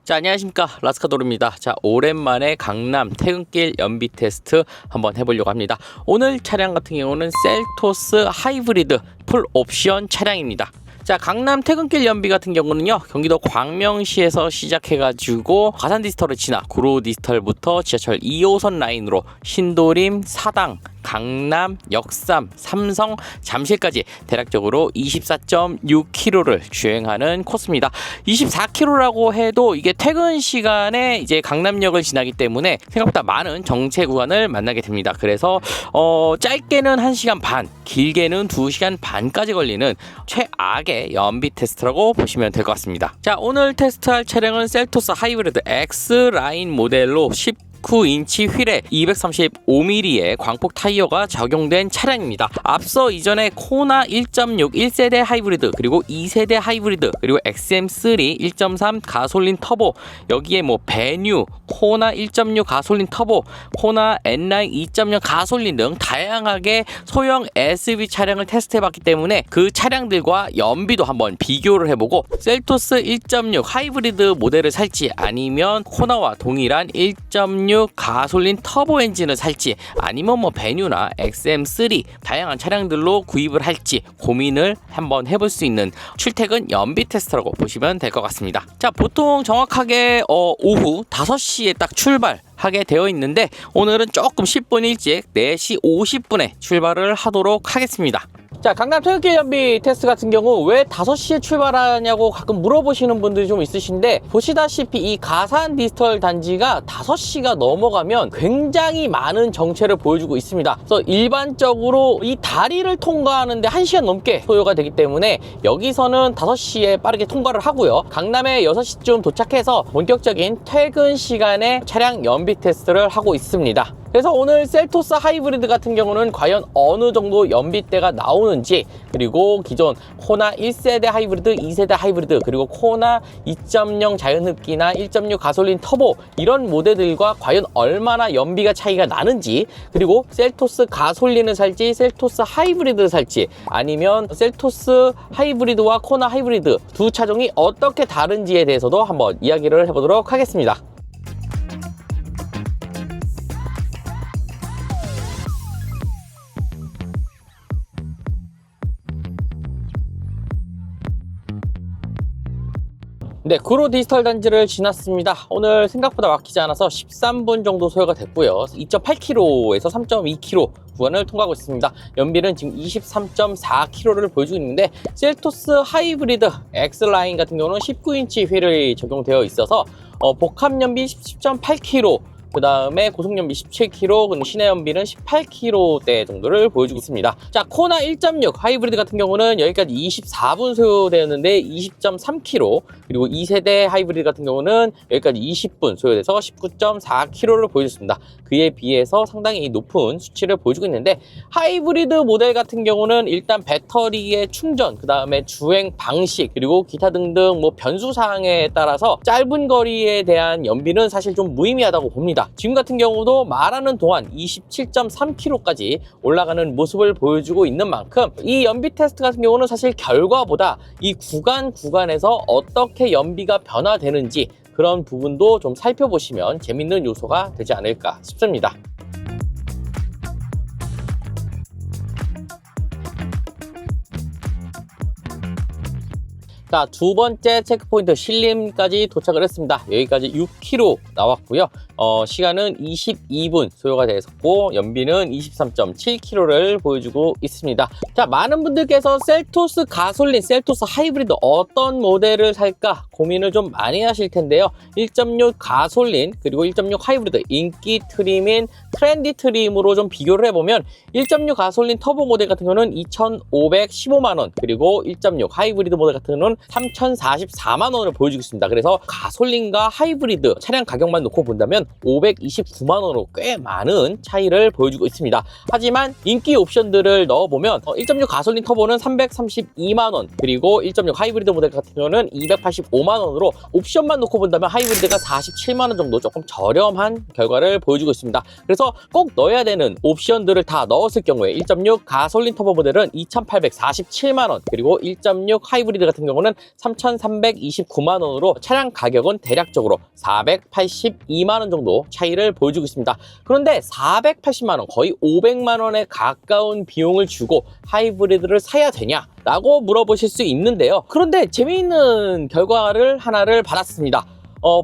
자, 안녕하십니까, 라스카도르입니다. 자, 오랜만에 강남 퇴근길 연비 테스트 한번 해보려고 합니다. 오늘 차량 같은 경우는 셀토스 하이브리드 풀 옵션 차량입니다. 자, 강남 퇴근길 연비 같은 경우는요, 경기도 광명시에서 시작해가지고 가산 디지털을 지나 구로 디지털부터 지하철 2호선 라인으로 신도림, 사당, 강남, 역삼, 삼성, 잠실까지 대략적으로 24.6km를 주행하는 코스입니다. 24km라고 해도 이게 퇴근 시간에 이제 강남역을 지나기 때문에 생각보다 많은 정체 구간을 만나게 됩니다. 그래서 짧게는 1시간 반, 길게는 2시간 반까지 걸리는 최악의 연비 테스트라고 보시면 될 것 같습니다. 자, 오늘 테스트할 차량은 셀토스 하이브리드 X라인 모델로 19인치 휠에 235mm의 광폭 타이어가 적용된 차량입니다. 앞서 이전에 코나 1.6 1세대 하이브리드, 그리고 2세대 하이브리드, 그리고 XM3 1.3 가솔린 터보, 여기에 뭐 베뉴, 코나 1.6 가솔린 터보, 코나 N9 2.0 가솔린 등 다양하게 소형 SUV 차량을 테스트해봤기 때문에 그 차량들과 연비도 한번 비교를 해보고 셀토스 1.6 하이브리드 모델을 살지 아니면 코나와 동일한 1.6 가솔린 터보 엔진을 살지 아니면 뭐 베뉴나 XM3 다양한 차량들로 구입을 할지 고민을 한번 해볼 수 있는 출퇴근 연비 테스트라고 보시면 될 것 같습니다. 자, 보통 정확하게 오후 5시에 딱 출발하게 되어 있는데 오늘은 조금 10분 일찍 4시 50분에 출발을 하도록 하겠습니다. 자, 강남 퇴근길 연비 테스트 같은 경우 왜 5시에 출발하냐고 가끔 물어보시는 분들이 좀 있으신데, 보시다시피 이 가산 디지털 단지가 5시가 넘어가면 굉장히 많은 정체를 보여주고 있습니다. 그래서 일반적으로 이 다리를 통과하는데 1시간 넘게 소요가 되기 때문에 여기서는 5시에 빠르게 통과를 하고요, 강남에 6시쯤 도착해서 본격적인 퇴근 시간에 차량 연비 테스트를 하고 있습니다. 그래서 오늘 셀토스 하이브리드 같은 경우는 과연 어느 정도 연비대가 나오는지, 그리고 기존 코나 1세대 하이브리드, 2세대 하이브리드, 그리고 코나 2.0 자연흡기나 1.6 가솔린 터보 이런 모델들과 과연 얼마나 연비가 차이가 나는지, 그리고 셀토스 가솔린을 살지 셀토스 하이브리드를 살지 아니면 셀토스 하이브리드와 코나 하이브리드 두 차종이 어떻게 다른지에 대해서도 한번 이야기를 해보도록 하겠습니다. 네, 구로 디지털 단지를 지났습니다. 오늘 생각보다 막히지 않아서 13분 정도 소요가 됐고요. 2.8km에서 3.2km 구간을 통과하고 있습니다. 연비는 지금 23.4km를 보여주고 있는데, 셀토스 하이브리드 X라인 같은 경우는 19인치 휠이 적용되어 있어서 복합 연비 10.8km, 그 다음에 고속연비 17km, 시내 연비는 18km대 정도를 보여주고 있습니다. 자, 코나 1.6 하이브리드 같은 경우는 여기까지 24분 소요되었는데 20.3km, 그리고 2세대 하이브리드 같은 경우는 여기까지 20분 소요돼서 19.4km를 보여줬습니다. 그에 비해서 상당히 높은 수치를 보여주고 있는데, 하이브리드 모델 같은 경우는 일단 배터리의 충전, 그 다음에 주행 방식, 그리고 기타 등등 뭐 변수 사항에 따라서 짧은 거리에 대한 연비는 사실 좀 무의미하다고 봅니다. 지금 같은 경우도 말하는 동안 27.3km까지 올라가는 모습을 보여주고 있는 만큼 이 연비 테스트 같은 경우는 사실 결과보다 이 구간에서 어떻게 연비가 변화되는지 그런 부분도 좀 살펴보시면 재밌는 요소가 되지 않을까 싶습니다. 자, 두 번째 체크포인트 신림까지 도착을 했습니다. 여기까지 6km 나왔고요. 시간은 22분 소요가 됐고 연비는 23.7km를 보여주고 있습니다. 자, 많은 분들께서 셀토스 가솔린, 셀토스 하이브리드 어떤 모델을 살까 고민을 좀 많이 하실 텐데요. 1.6 가솔린 그리고 1.6 하이브리드 인기 트림인 트렌디 트림으로 좀 비교를 해보면 1.6 가솔린 터보 모델 같은 경우는 2,515만원, 그리고 1.6 하이브리드 모델 같은 경우는 3,044만원을 보여주고 있습니다. 그래서 가솔린과 하이브리드 차량 가격만 놓고 본다면 529만원으로 꽤 많은 차이를 보여주고 있습니다. 하지만 인기 옵션들을 넣어보면 1.6 가솔린 터보는 332만원, 그리고 1.6 하이브리드 모델 같은 경우는 285만원으로 옵션만 놓고 본다면 하이브리드가 47만원 정도 조금 저렴한 결과를 보여주고 있습니다. 그래서 꼭 넣어야 되는 옵션들을 다 넣었을 경우에 1.6 가솔린 터보 모델은 2,847만원, 그리고 1.6 하이브리드 같은 경우는 3,329만 원으로 차량 가격은 대략적으로 482만 원 정도 차이를 보여주고 있습니다. 그런데 480만 원, 거의 500만 원에 가까운 비용을 주고 하이브리드를 사야 되냐? 라고 물어보실 수 있는데요. 그런데 재미있는 결과를 하나를 받았습니다.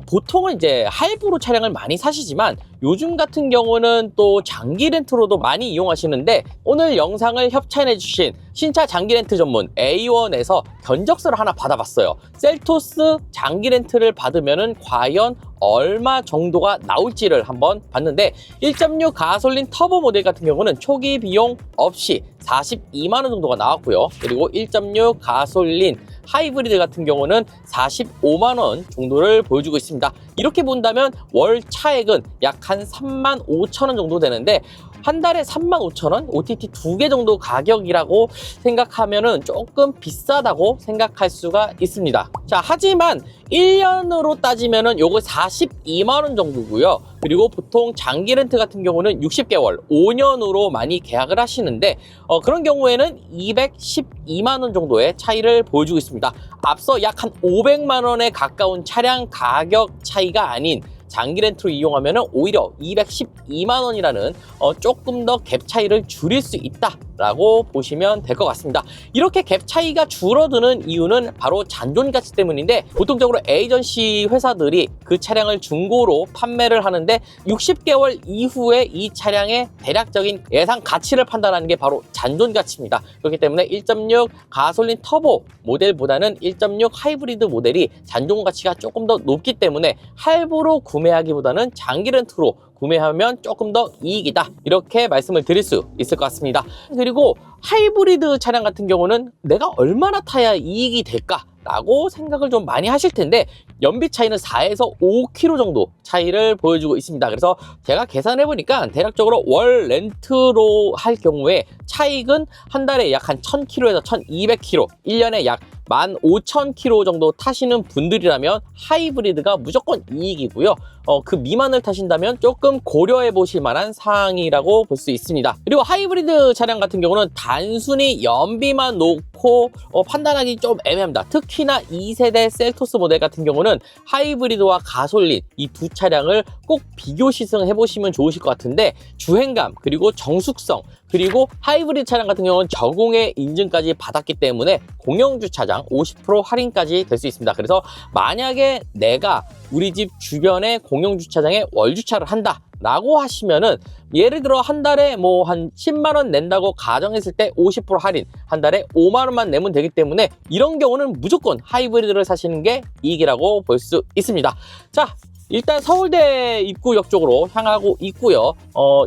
보통은 이제 할부로 차량을 많이 사시지만 요즘 같은 경우는 또 장기 렌트로도 많이 이용하시는데, 오늘 영상을 협찬해 주신 신차 장기 렌트 전문 A1에서 견적서를 하나 받아봤어요. 셀토스 장기 렌트를 받으면은 과연 얼마 정도가 나올지를 한번 봤는데, 1.6 가솔린 터보 모델 같은 경우는 초기 비용 없이 42만 원 정도가 나왔고요. 그리고 1.6 가솔린 하이브리드 같은 경우는 45만 원 정도를 보여주고 있습니다. 이렇게 본다면 월 차액은 약 한 3만 5천 원 정도 되는데, 한 달에 3만 5천 원? OTT 2개 정도 가격이라고 생각하면은 조금 비싸다고 생각할 수가 있습니다. 자, 하지만 1년으로 따지면은 요거 42만 원 정도고요. 그리고 보통 장기 렌트 같은 경우는 60개월, 5년으로 많이 계약을 하시는데, 그런 경우에는 212만 원 정도의 차이를 보여주고 있습니다. 앞서 약 한 500만 원에 가까운 차량 가격 차이가 아닌 장기 렌트로 이용하면 오히려 212만 원이라는 조금 더 갭 차이를 줄일 수 있다라고 보시면 될 것 같습니다. 이렇게 갭 차이가 줄어드는 이유는 바로 잔존 가치 때문인데, 보통적으로 에이전시 회사들이 그 차량을 중고로 판매를 하는데 60개월 이후에 이 차량의 대략적인 예상 가치를 판단하는 게 바로 잔존 가치입니다. 그렇기 때문에 1.6 가솔린 터보 모델보다는 1.6 하이브리드 모델이 잔존 가치가 조금 더 높기 때문에 할부로 구매하기보다는 장기 렌트로 구매하면 조금 더 이익이다, 이렇게 말씀을 드릴 수 있을 것 같습니다. 그리고 하이브리드 차량 같은 경우는 내가 얼마나 타야 이익이 될까 라고 생각을 좀 많이 하실 텐데, 연비 차이는 4에서 5km 정도 차이를 보여주고 있습니다. 그래서 제가 계산해 보니까 대략적으로 월 렌트로 할 경우에 차익은 한 달에 약 한 1000km에서 1200km, 1년에 약 15,000km 정도 타시는 분들이라면 하이브리드가 무조건 이익이고요. 그 미만을 타신다면 조금 고려해 보실 만한 사항이라고 볼 수 있습니다. 그리고 하이브리드 차량 같은 경우는 단순히 연비만 놓고 판단하기 좀 애매합니다. 특히나 2세대 셀토스 모델 같은 경우는 하이브리드와 가솔린 이 두 차량을 꼭 비교 시승해 보시면 좋으실 것 같은데, 주행감 그리고 정숙성, 그리고 하이브리드 차량 같은 경우는 저공해 인증까지 받았기 때문에 공영주차장 50% 할인까지 될 수 있습니다. 그래서 만약에 내가 우리 집 주변에 공영주차장에 월주차를 한다 라고 하시면은, 예를 들어 한 달에 뭐 한 10만 원 낸다고 가정했을 때 50% 할인, 한 달에 5만 원만 내면 되기 때문에 이런 경우는 무조건 하이브리드를 사시는 게 이익이라고 볼 수 있습니다. 자, 일단 서울대 입구역 쪽으로 향하고 있고요.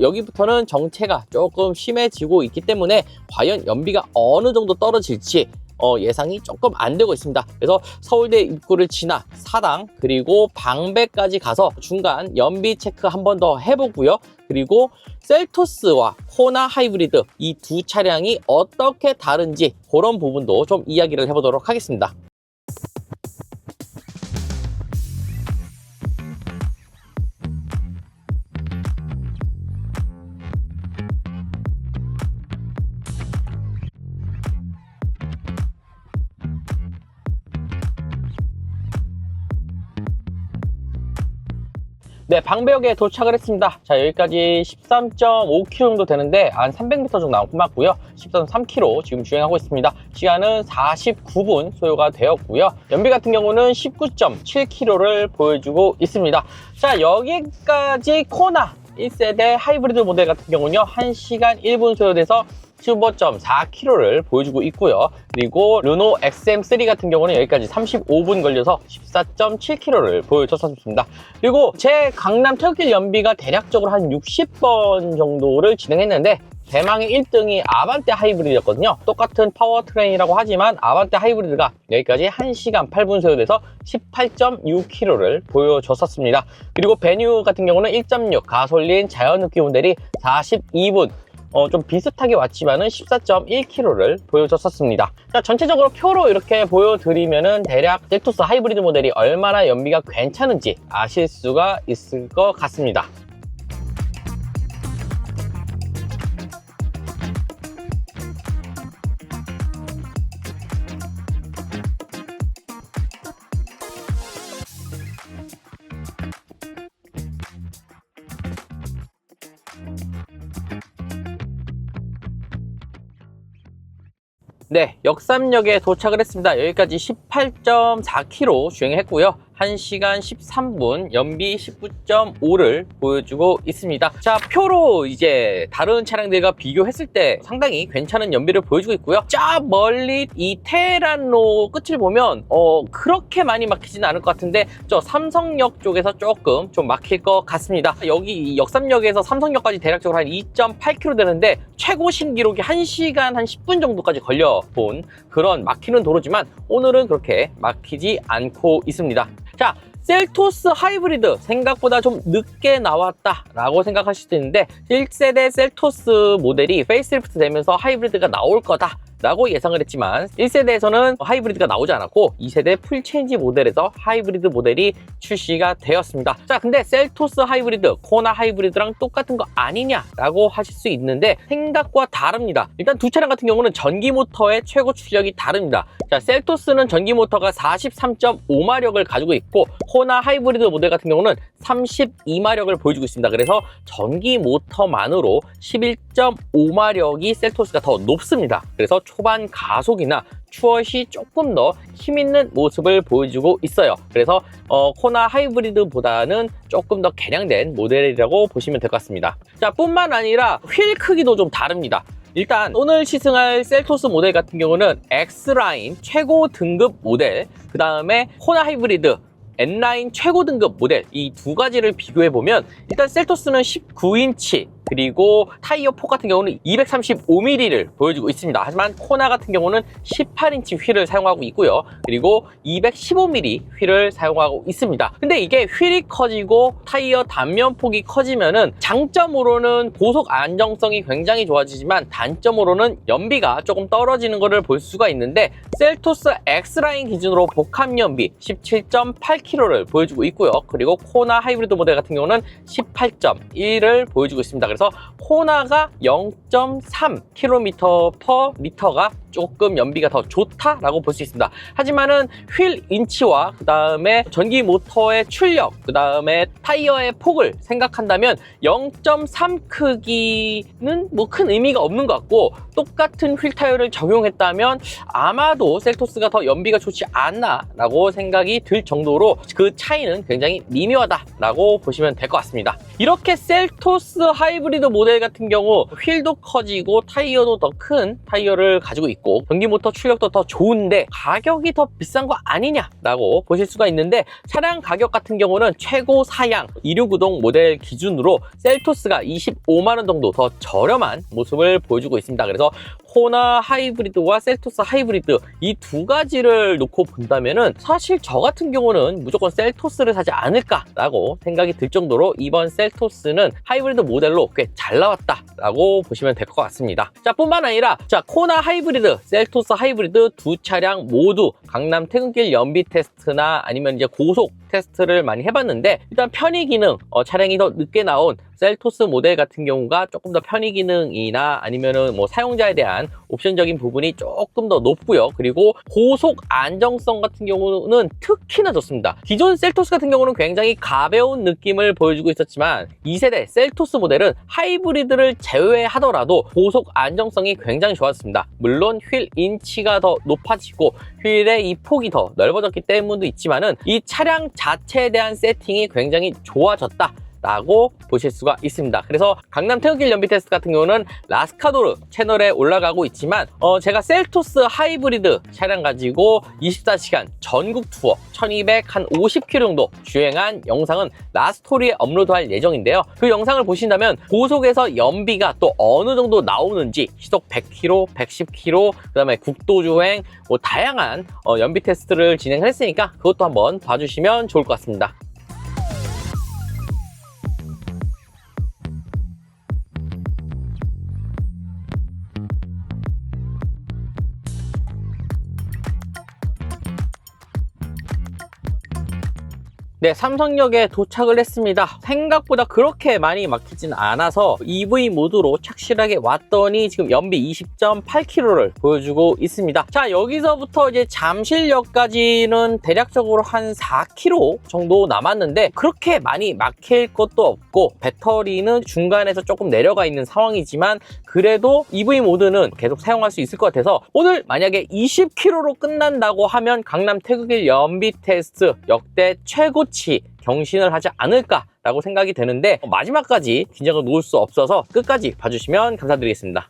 여기부터는 정체가 조금 심해지고 있기 때문에 과연 연비가 어느 정도 떨어질지 예상이 조금 안 되고 있습니다. 그래서 서울대 입구를 지나 사당 그리고 방배까지 가서 중간 연비 체크 한 번 더 해보고요. 그리고 셀토스와 코나 하이브리드 이 두 차량이 어떻게 다른지 그런 부분도 좀 이야기를 해보도록 하겠습니다. 네, 방배역에 도착을 했습니다. 자, 여기까지 13.5km 정도 되는데 한 300m 정도 남았고요. 13.3km 지금 주행하고 있습니다. 시간은 49분 소요가 되었고요. 연비 같은 경우는 19.7km를 보여주고 있습니다. 자, 여기까지 코나 1세대 하이브리드 모델 같은 경우는요, 1시간 1분 소요돼서 15.4km를 보여주고 있고요. 그리고 르노 XM3 같은 경우는 여기까지 35분 걸려서 14.7km를 보여줬습니다. 그리고 제 강남 퇴근길 연비가 대략적으로 한 60번 정도를 진행했는데, 대망의 1등이 아반떼 하이브리드였거든요. 똑같은 파워트레인이라고 하지만 아반떼 하이브리드가 여기까지 1시간 8분 소요돼서 18.6km를 보여줬었습니다. 그리고 베뉴 같은 경우는 1.6 가솔린 자연흡기 모델이 42분, 좀 비슷하게 왔지만은 14.1km를 보여줬었습니다. 자, 전체적으로 표로 이렇게 보여드리면은 대략 셀토스 하이브리드 모델이 얼마나 연비가 괜찮은지 아실 수가 있을 것 같습니다. 네, 역삼역에 도착을 했습니다. 여기까지 18.4km 주행했고요. 1시간 13분, 연비 19.5를 보여주고 있습니다. 자, 표로 이제 다른 차량들과 비교했을 때 상당히 괜찮은 연비를 보여주고 있고요. 저 멀리 이 테헤란로 끝을 보면 그렇게 많이 막히지는 않을 것 같은데 저 삼성역 쪽에서 조금 좀 막힐 것 같습니다. 여기 역삼역에서 삼성역까지 대략적으로 한 2.8km 되는데 최고 신기록이 1시간 한 10분 정도까지 걸려본 그런 막히는 도로지만 오늘은 그렇게 막히지 않고 있습니다. 자, 셀토스 하이브리드 생각보다 좀 늦게 나왔다 라고 생각하실 수 있는데 1세대 셀토스 모델이 페이스리프트 되면서 하이브리드가 나올 거다 라고 예상을 했지만 1세대에서는 하이브리드가 나오지 않았고 2세대 풀체인지 모델에서 하이브리드 모델이 출시가 되었습니다. 자, 근데 셀토스 하이브리드, 코나 하이브리드랑 똑같은 거 아니냐 라고 하실 수 있는데 생각과 다릅니다. 일단 두 차량 같은 경우는 전기 모터의 최고 출력이 다릅니다. 자, 셀토스는 전기 모터가 43.5마력을 가지고 있고 코나 하이브리드 모델 같은 경우는 32마력을 보여주고 있습니다. 그래서 전기 모터만으로 11.5마력이 셀토스가 더 높습니다. 그래서 초반 가속이나 추월시 조금 더 힘있는 모습을 보여주고 있어요. 그래서 코나 하이브리드보다는 조금 더 개량된 모델이라고 보시면 될 것 같습니다. 자, 뿐만 아니라 휠 크기도 좀 다릅니다. 일단 오늘 시승할 셀토스 모델 같은 경우는 X라인 최고 등급 모델, 그 다음에 코나 하이브리드 N라인 최고 등급 모델, 이 두 가지를 비교해 보면 일단 셀토스는 19인치 그리고 타이어 폭 같은 경우는 235mm를 보여주고 있습니다. 하지만 코나 같은 경우는 18인치 휠을 사용하고 있고요. 그리고 215mm 휠을 사용하고 있습니다. 근데 이게 휠이 커지고 타이어 단면 폭이 커지면은 장점으로는 고속 안정성이 굉장히 좋아지지만 단점으로는 연비가 조금 떨어지는 것을 볼 수가 있는데 셀토스 X라인 기준으로 복합 연비 17.8km를 보여주고 있고요. 그리고 코나 하이브리드 모델 같은 경우는 18.1을 보여주고 있습니다. 그래서 코나가 0.3km/L가 조금 연비가 더 좋다라고 볼 수 있습니다. 하지만은 휠 인치와 그 다음에 전기 모터의 출력, 그 다음에 타이어의 폭을 생각한다면 0.3 크기는 뭐 큰 의미가 없는 것 같고 똑같은 휠 타이어를 적용했다면 아마도 셀토스가 더 연비가 좋지 않나라고 생각이 들 정도로 그 차이는 굉장히 미묘하다라고 보시면 될 것 같습니다. 이렇게 셀토스 하이브리드 모델 같은 경우 휠도 커지고 타이어도 더 큰 타이어를 가지고 있고 전기 모터 출력도 더 좋은데 가격이 더 비싼 거 아니냐라고 보실 수가 있는데 차량 가격 같은 경우는 최고 사양 269동 모델 기준으로 셀토스가 25만 원 정도 더 저렴한 모습을 보여주고 있습니다. 그래서 코나 하이브리드와 셀토스 하이브리드 이 두 가지를 놓고 본다면은 사실 저 같은 경우는 무조건 셀토스를 사지 않을까라고 생각이 들 정도로 이번 셀토스는 하이브리드 모델로 꽤 잘 나왔다라고 보시면 될 것 같습니다. 자, 뿐만 아니라 자, 코나 하이브리드, 셀토스 하이브리드 두 차량 모두 강남 퇴근길 연비 테스트나 아니면 이제 고속 테스트를 많이 해봤는데 일단 편의 기능, 차량이 더 늦게 나온 셀토스 모델 같은 경우가 조금 더 편의 기능이나 아니면은 뭐 사용자에 대한 옵션적인 부분이 조금 더 높고요. 그리고 고속 안정성 같은 경우는 특히나 좋습니다. 기존 셀토스 같은 경우는 굉장히 가벼운 느낌을 보여주고 있었지만 2세대 셀토스 모델은 하이브리드를 제외하더라도 고속 안정성이 굉장히 좋았습니다. 물론 휠 인치가 더 높아지고 휠의 이 폭이 더 넓어졌기 때문도 있지만은 이 차량 자체에 대한 세팅이 굉장히 좋아졌다 라고 보실 수가 있습니다. 그래서 강남 퇴근길 연비 테스트 같은 경우는 라스카도르 채널에 올라가고 있지만 제가 셀토스 하이브리드 차량 가지고 24시간 전국 투어 1250km 정도 주행한 영상은 라스토리에 업로드할 예정인데요. 그 영상을 보신다면 고속에서 연비가 또 어느 정도 나오는지 시속 100km, 110km, 그 다음에 국도 주행 뭐 다양한 연비 테스트를 진행했으니까 그것도 한번 봐주시면 좋을 것 같습니다. 네, 삼성역에 도착을 했습니다. 생각보다 그렇게 많이 막히진 않아서 EV 모드로 착실하게 왔더니 지금 연비 20.8km를 보여주고 있습니다. 자, 여기서부터 이제 잠실역까지는 대략적으로 한 4km 정도 남았는데 그렇게 많이 막힐 것도 없고 배터리는 중간에서 조금 내려가 있는 상황이지만 그래도 EV 모드는 계속 사용할 수 있을 것 같아서 오늘 만약에 20km로 끝난다고 하면 강남 태극일 연비 테스트 역대 최고치 경신을 하지 않을까라고 생각이 되는데 마지막까지 긴장을 놓을 수 없어서 끝까지 봐주시면 감사드리겠습니다.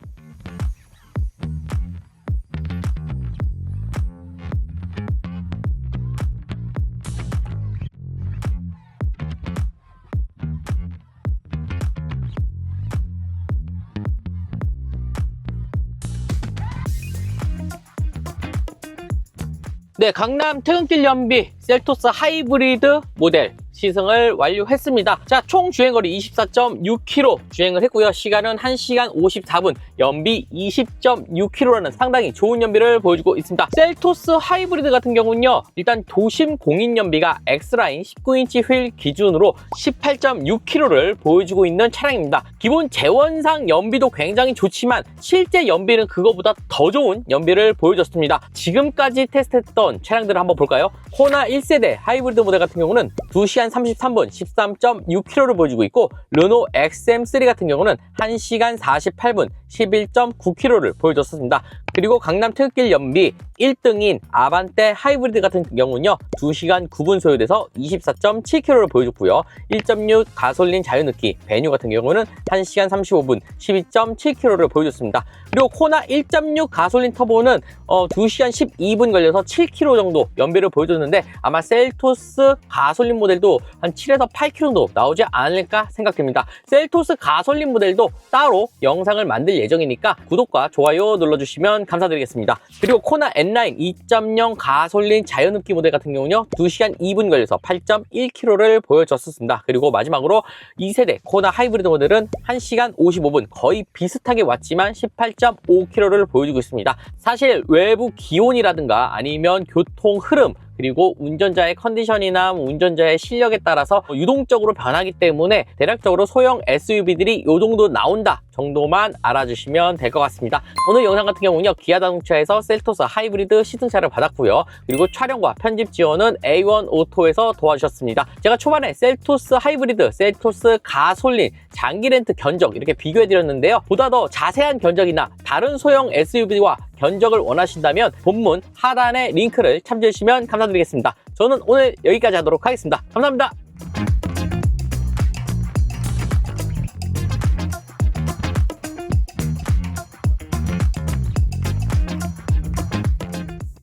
네, 강남 퇴근길 연비 셀토스 하이브리드 모델 시승을 완료했습니다. 자, 총 주행거리 24.6km 주행을 했고요. 시간은 1시간 54분, 연비 20.6km라는 상당히 좋은 연비를 보여주고 있습니다. 셀토스 하이브리드 같은 경우는요, 일단 도심 공인 연비가 X라인 19인치 휠 기준으로 18.6km를 보여주고 있는 차량입니다. 기본 재원상 연비도 굉장히 좋지만 실제 연비는 그거보다 더 좋은 연비를 보여줬습니다. 지금까지 테스트했던 차량들을 한번 볼까요? 호나 1세대 하이브리드 모델 같은 경우는 2시간 33분 13.6km를 보여주고 있고 르노 XM3 같은 경우는 1시간 48분 11.9km를 보여줬습니다. 그리고 강남 태극길 연비 1등인 아반떼 하이브리드 같은 경우는요 2시간 9분 소요돼서 24.7km를 보여줬고요. 1.6 가솔린 자유느끼 베뉴 같은 경우는 1시간 35분 12.7km를 보여줬습니다. 그리고 코나 1.6 가솔린 터보는 2시간 12분 걸려서 7km 정도 연비를 보여줬는데 아마 셀토스 가솔린 모델도 한 7에서 8km 정도 나오지 않을까 생각됩니다. 셀토스 가솔린 모델도 따로 영상을 만들 예정이니까 구독과 좋아요 눌러주시면 감사드리겠습니다. 그리고 코나 N9 2.0 가솔린 자연흡기 모델 같은 경우는요 2시간 2분 걸려서 8.1km를 보여줬었습니다. 그리고 마지막으로 2세대 코나 하이브리드 모델은 1시간 55분 거의 비슷하게 왔지만 18.5km를 보여주고 있습니다. 사실 외부 기온이라든가 아니면 교통 흐름 그리고 운전자의 컨디션이나 운전자의 실력에 따라서 유동적으로 변하기 때문에 대략적으로 소형 SUV들이 이 정도 나온다 정도만 알아주시면 될 것 같습니다. 오늘 영상 같은 경우는요 기아자동차에서 셀토스 하이브리드 시승차를 받았고요. 그리고 촬영과 편집 지원은 A1 오토에서 도와주셨습니다. 제가 초반에 셀토스 하이브리드, 셀토스 가솔린, 장기 렌트 견적 이렇게 비교해드렸는데요. 보다 더 자세한 견적이나 다른 소형 SUV와 견적을 원하신다면 본문 하단의 링크를 참조해주시면 감사드리겠습니다. 저는 오늘 여기까지 하도록 하겠습니다. 감사합니다.